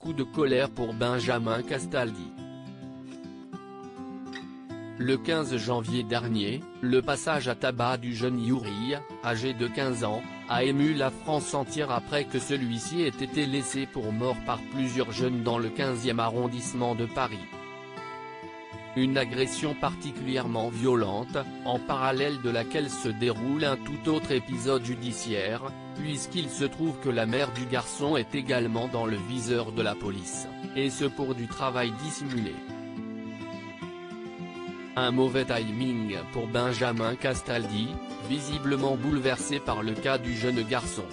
coup de colère pour Benjamin Castaldi. Le 15 janvier dernier, le passage à tabac du jeune Yuri, âgé de 15 ans, a ému la France entière après que celui-ci ait été laissé pour mort par plusieurs jeunes dans le 15e arrondissement de Paris. Une agression particulièrement violente, en parallèle de laquelle se déroule un tout autre épisode judiciaire, puisqu'il se trouve que la mère du garçon est également dans le viseur de la police, et ce pour du travail dissimulé. Un mauvais timing pour Benjamin Castaldi, visiblement bouleversé par le cas du jeune garçon.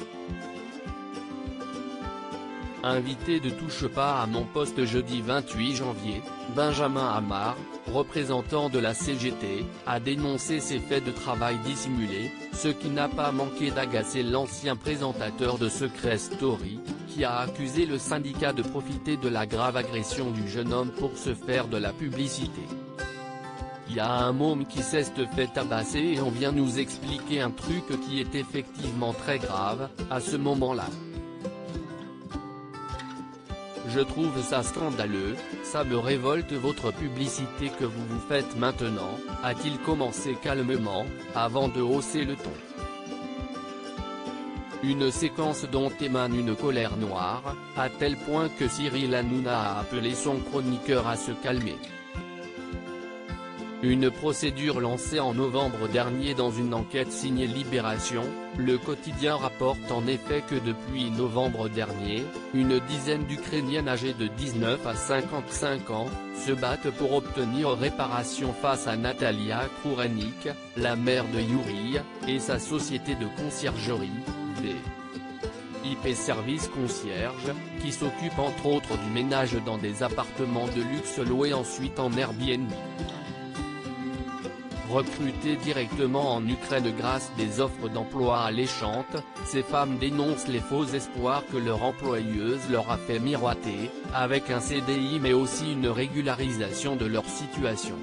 Invité de Touche pas à mon poste jeudi 28 janvier, Benjamin Amar, représentant de la CGT, a dénoncé ces faits de travail dissimulés, ce qui n'a pas manqué d'agacer l'ancien présentateur de Secret Story, qui a accusé le syndicat de profiter de la grave agression du jeune homme pour se faire de la publicité. Il y a un môme qui s'est fait tabasser et on vient nous expliquer un truc qui est effectivement très grave, à ce moment-là. Je trouve ça scandaleux, ça me révolte votre publicité que vous vous faites maintenant, a-t-il commencé calmement, avant de hausser le ton. Une séquence dont émane une colère noire, à tel point que Cyril Hanouna a appelé son chroniqueur à se calmer. Une procédure lancée en novembre dernier dans une enquête signée Libération, le quotidien rapporte en effet que depuis novembre dernier, une dizaine d'Ukrainiennes âgées de 19 à 55 ans, se battent pour obtenir réparation face à Natalia Kourenik, la mère de Yuri, et sa société de conciergerie, VIP Service Concierge, qui s'occupe entre autres du ménage dans des appartements de luxe loués ensuite en Airbnb. Recrutées directement en Ukraine grâce des offres d'emploi alléchantes, ces femmes dénoncent les faux espoirs que leur employeuse leur a fait miroiter, avec un CDI mais aussi une régularisation de leur situation.